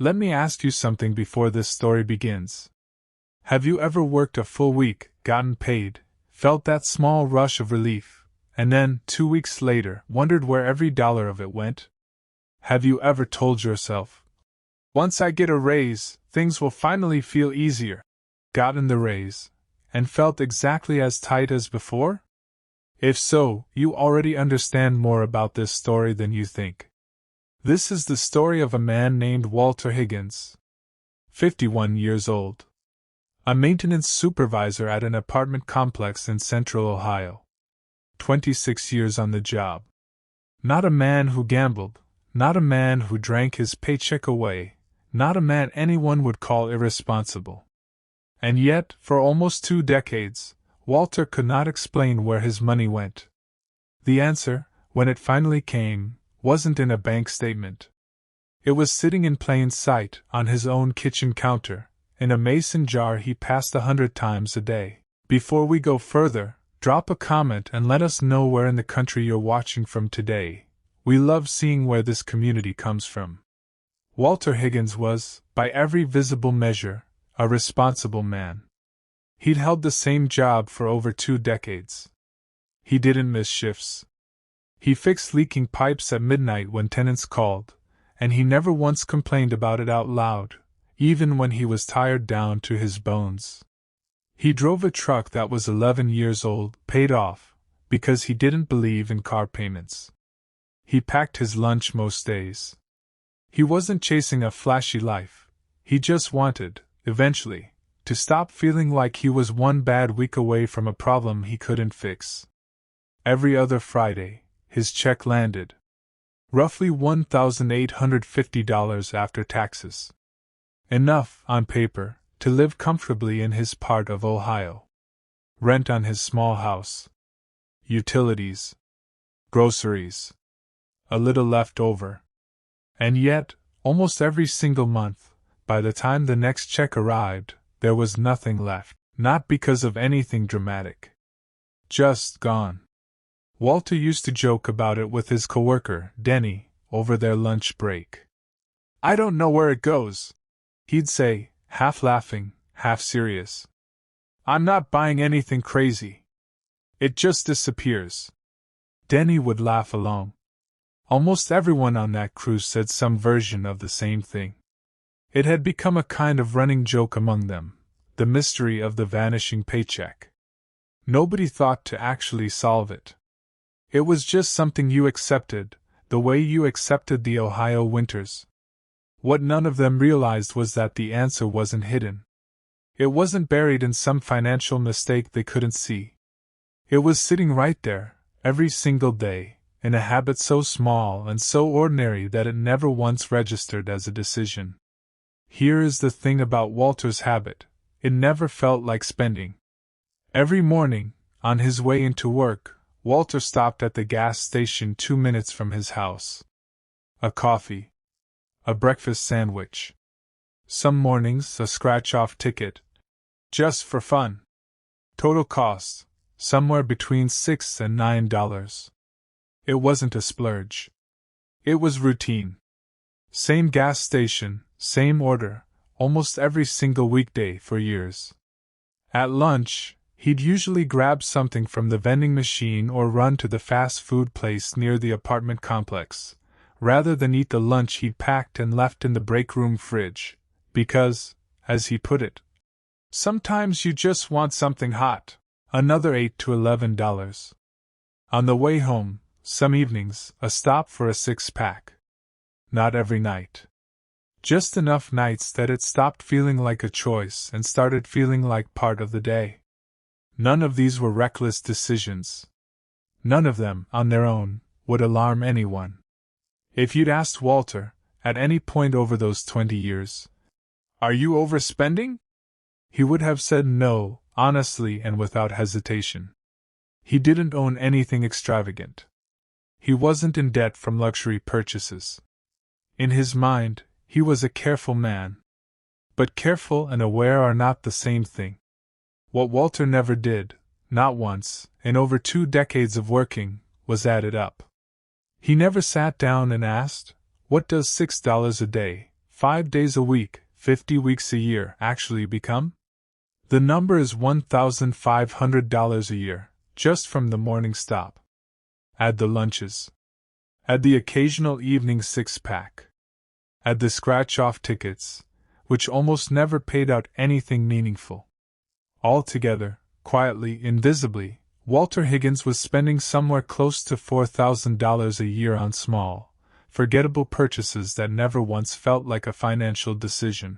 Let me ask you something before this story begins. Have you ever worked a full week, gotten paid, felt that small rush of relief, and then, 2 weeks later, wondered where every dollar of it went? Have you ever told yourself, once I get a raise, things will finally feel easier? Gotten the raise, and felt exactly as tight as before? If so, you already understand more about this story than you think. This is the story of a man named Walter Higgins, 51 years old, a maintenance supervisor at an apartment complex in Central Ohio. 26 years on the job. Not a man who gambled, not a man who drank his paycheck away, not a man anyone would call irresponsible. And yet, for almost 2 decades, Walter could not explain where his money went. The answer, when it finally came, wasn't in a bank statement. It was sitting in plain sight, on his own kitchen counter, in a mason jar he passed 100 times a day. Before we go further, drop a comment and let us know where in the country you're watching from today. We love seeing where this community comes from. Walter Higgins was, by every visible measure, a responsible man. He'd held the same job for over 2 decades. He didn't miss shifts. He fixed leaking pipes at midnight when tenants called, and he never once complained about it out loud, even when he was tired down to his bones. He drove a truck that was 11 years old, paid off, because he didn't believe in car payments. He packed his lunch most days. He wasn't chasing a flashy life. He just wanted, eventually, to stop feeling like he was one bad week away from a problem he couldn't fix. Every other Friday, his check landed. Roughly $1,850 after taxes. Enough, on paper, to live comfortably in his part of Ohio. Rent on his small house. Utilities. Groceries. A little left over. And yet, almost every single month, by the time the next check arrived, there was nothing left. Not because of anything dramatic. Just gone. Walter used to joke about it with his coworker, Denny, over their lunch break. "I don't know where it goes," he'd say, half laughing, half serious. "I'm not buying anything crazy. It just disappears." Denny would laugh along. Almost everyone on that cruise said some version of the same thing. It had become a kind of running joke among them, the mystery of the vanishing paycheck. Nobody thought to actually solve it. It was just something you accepted, the way you accepted the Ohio winters. What none of them realized was that the answer wasn't hidden. It wasn't buried in some financial mistake they couldn't see. It was sitting right there, every single day, in a habit so small and so ordinary that it never once registered as a decision. Here is the thing about Walter's habit: it never felt like spending. Every morning, on his way into work, Walter stopped at the gas station 2 minutes from his house. A coffee. A breakfast sandwich. Some mornings a scratch-off ticket. Just for fun. Total cost, somewhere between $6 and $9. It wasn't a splurge. It was routine. Same gas station, same order, almost every single weekday for years. At lunch, he'd usually grab something from the vending machine or run to the fast food place near the apartment complex, rather than eat the lunch he'd packed and left in the break room fridge, because, as he put it, sometimes you just want something hot. Another $8 to $11. On the way home, some evenings, a stop for a 6-pack. Not every night. Just enough nights that it stopped feeling like a choice and started feeling like part of the day. None of these were reckless decisions. None of them, on their own, would alarm anyone. If you'd asked Walter, at any point over those 20 years, "Are you overspending?" he would have said no, honestly and without hesitation. He didn't own anything extravagant. He wasn't in debt from luxury purchases. In his mind, he was a careful man. But careful and aware are not the same thing. What Walter never did, not once, in over 2 decades of working, was add it up. He never sat down and asked, "What does $6 a day, 5 days a week, 50 weeks a year actually become? The number is $1,500 a year, just from the morning stop. Add the lunches. Add the occasional evening six-pack. Add the scratch-off tickets, which almost never paid out anything meaningful. Altogether, quietly, invisibly, Walter Higgins was spending somewhere close to $4,000 a year on small, forgettable purchases that never once felt like a financial decision.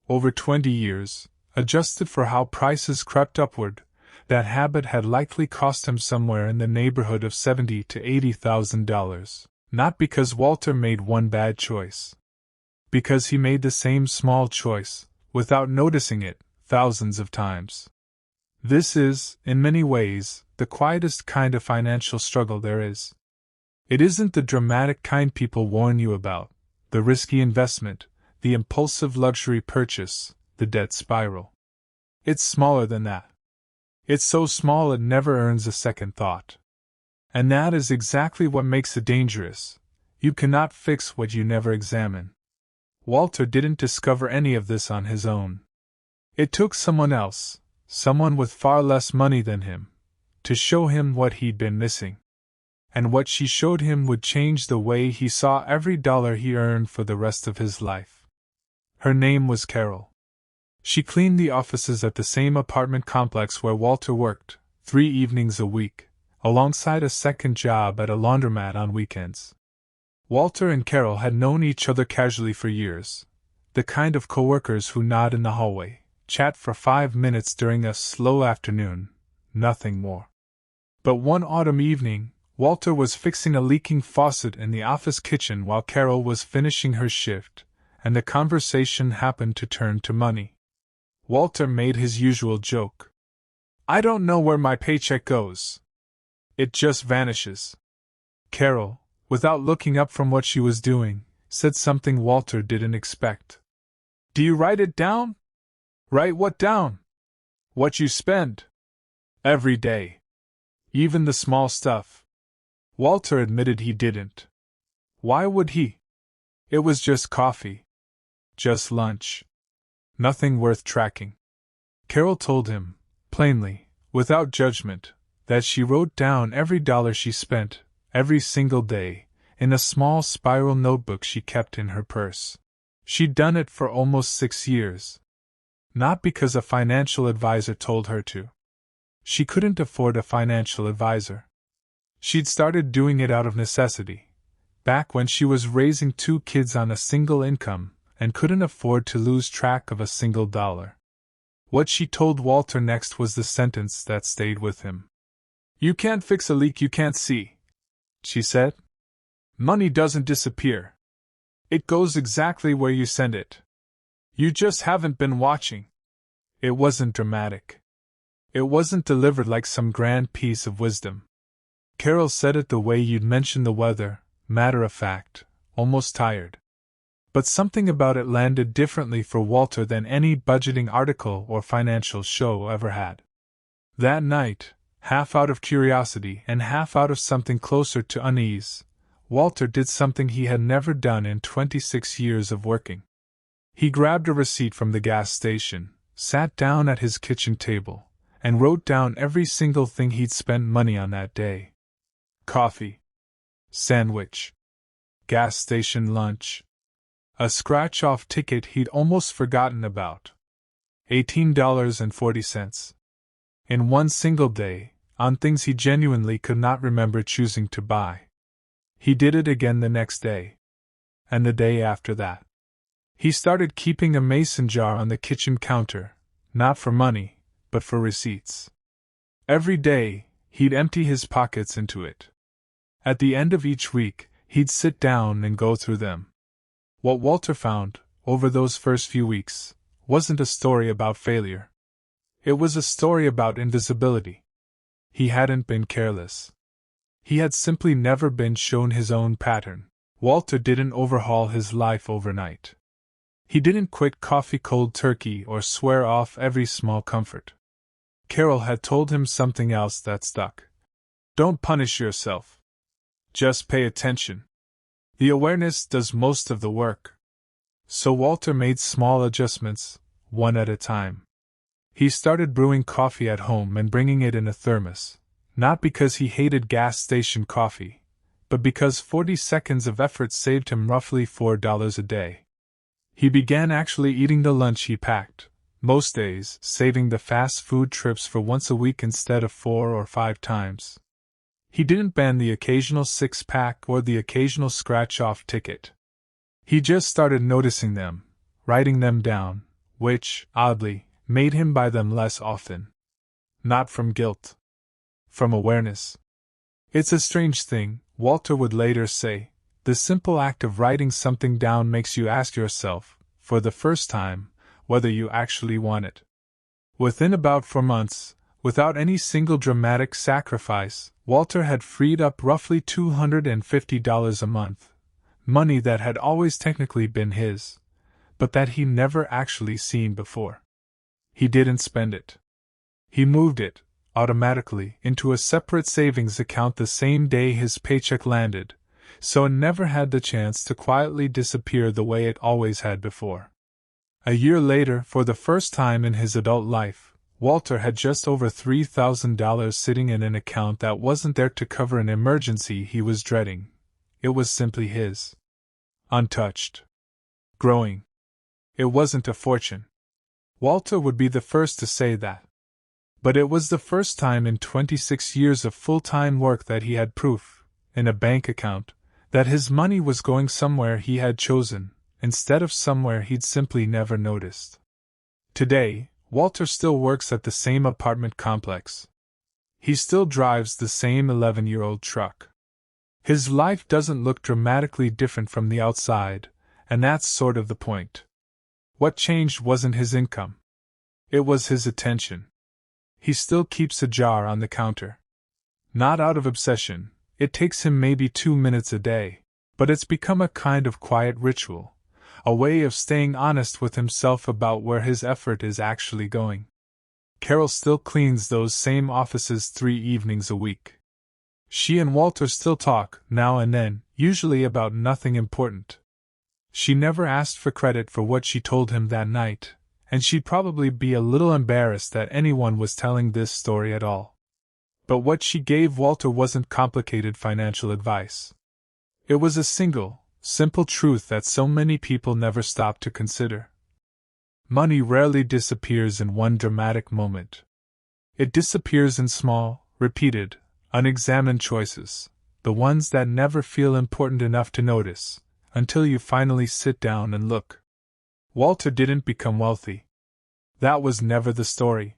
Over 20 years, adjusted for how prices crept upward, that habit had likely cost him somewhere in the neighborhood of $70,000 to $80,000, not because Walter made one bad choice. Because he made the same small choice, without noticing it, thousands of times. This is, in many ways, the quietest kind of financial struggle there is. It isn't the dramatic kind people warn you about, the risky investment, the impulsive luxury purchase, the debt spiral. It's smaller than that. It's so small it never earns a second thought. And that is exactly what makes it dangerous. You cannot fix what you never examine. Walter didn't discover any of this on his own. It took someone else, someone with far less money than him, to show him what he'd been missing. And what she showed him would change the way he saw every dollar he earned for the rest of his life. Her name was Carol. She cleaned the offices at the same apartment complex where Walter worked, 3 evenings a week, alongside a second job at a laundromat on weekends. Walter and Carol had known each other casually for years, the kind of coworkers who nod in the hallway, chat for 5 minutes during a slow afternoon, nothing more. But one autumn evening, Walter was fixing a leaking faucet in the office kitchen while Carol was finishing her shift, and the conversation happened to turn to money. Walter made his usual joke. "I don't know where my paycheck goes. It just vanishes." Carol, without looking up from what she was doing, said something Walter didn't expect. "Do you write it down?" "Write what down?" "What you spend. Every day. Even the small stuff." Walter admitted he didn't. Why would he? It was just coffee. Just lunch. Nothing worth tracking. Carol told him, plainly, without judgment, that she wrote down every dollar she spent, every single day, in a small spiral notebook she kept in her purse. She'd done it for almost 6 years. Not because a financial advisor told her to. She couldn't afford a financial advisor. She'd started doing it out of necessity, back when she was raising 2 kids on a single income and couldn't afford to lose track of a single dollar. What she told Walter next was the sentence that stayed with him. "You can't fix a leak you can't see," she said. "Money doesn't disappear. It goes exactly where you send it. You just haven't been watching." It wasn't dramatic. It wasn't delivered like some grand piece of wisdom. Carol said it the way you'd mention the weather, matter of fact, almost tired. But something about it landed differently for Walter than any budgeting article or financial show ever had. That night, half out of curiosity and half out of something closer to unease, Walter did something he had never done in 26 years of working. He grabbed a receipt from the gas station, sat down at his kitchen table, and wrote down every single thing he'd spent money on that day. Coffee. Sandwich. Gas station lunch. A scratch-off ticket he'd almost forgotten about. $18.40. In one single day, on things he genuinely could not remember choosing to buy. He did it again the next day. And the day after that. He started keeping a mason jar on the kitchen counter, not for money, but for receipts. Every day, he'd empty his pockets into it. At the end of each week, he'd sit down and go through them. What Walter found, over those first few weeks, wasn't a story about failure. It was a story about invisibility. He hadn't been careless. He had simply never been shown his own pattern. Walter didn't overhaul his life overnight. He didn't quit coffee cold turkey or swear off every small comfort. Carol had told him something else that stuck. Don't punish yourself. Just pay attention. The awareness does most of the work. So Walter made small adjustments, one at a time. He started brewing coffee at home and bringing it in a thermos, not because he hated gas station coffee, but because 40 seconds of effort saved him roughly $4 a day. He began actually eating the lunch he packed, most days saving the fast food trips for once a week instead of 4 or 5 times. He didn't ban the occasional six-pack or the occasional scratch-off ticket. He just started noticing them, writing them down, which, oddly, made him buy them less often. Not from guilt. From awareness. It's a strange thing, Walter would later say. The simple act of writing something down makes you ask yourself, for the first time, whether you actually want it. Within about 4 months, without any single dramatic sacrifice, Walter had freed up roughly $250 a month, money that had always technically been his, but that he never actually seen before. He didn't spend it. He moved it, automatically, into a separate savings account the same day his paycheck landed, so it never had the chance to quietly disappear the way it always had before. A year later, for the first time in his adult life, Walter had just over $3,000 sitting in an account that wasn't there to cover an emergency he was dreading. It was simply his. Untouched. Growing. It wasn't a fortune. Walter would be the first to say that. But it was the first time in 26 years of full-time work that he had proof, in a bank account, that his money was going somewhere he had chosen, instead of somewhere he'd simply never noticed. Today, Walter still works at the same apartment complex. He still drives the same 11-year-old truck. His life doesn't look dramatically different from the outside, and that's sort of the point. What changed wasn't his income. It was his attention. He still keeps a jar on the counter. Not out of obsession, it takes him maybe 2 minutes a day, but it's become a kind of quiet ritual. A way of staying honest with himself about where his effort is actually going. Carol still cleans those same offices 3 evenings a week. She and Walter still talk, now and then, usually about nothing important. She never asked for credit for what she told him that night, and she'd probably be a little embarrassed that anyone was telling this story at all. But what she gave Walter wasn't complicated financial advice. It was a simple truth that so many people never stop to consider. Money rarely disappears in one dramatic moment. It disappears in small, repeated, unexamined choices, the ones that never feel important enough to notice, until you finally sit down and look. Walter didn't become wealthy. That was never the story.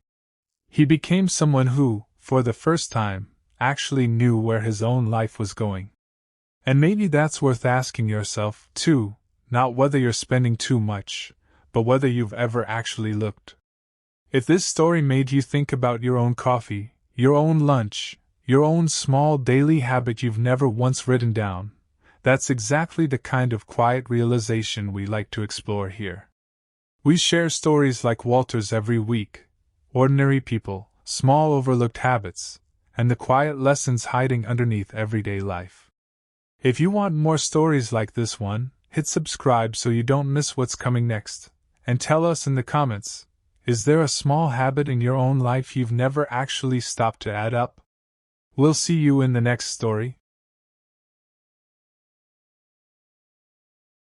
He became someone who, for the first time, actually knew where his own life was going. And maybe that's worth asking yourself, too, not whether you're spending too much, but whether you've ever actually looked. If this story made you think about your own coffee, your own lunch, your own small daily habit you've never once written down, that's exactly the kind of quiet realization we like to explore here. We share stories like Walter's every week, ordinary people, small overlooked habits, and the quiet lessons hiding underneath everyday life. If you want more stories like this one, hit subscribe so you don't miss what's coming next, and tell us in the comments, is there a small habit in your own life you've never actually stopped to add up? We'll see you in the next story.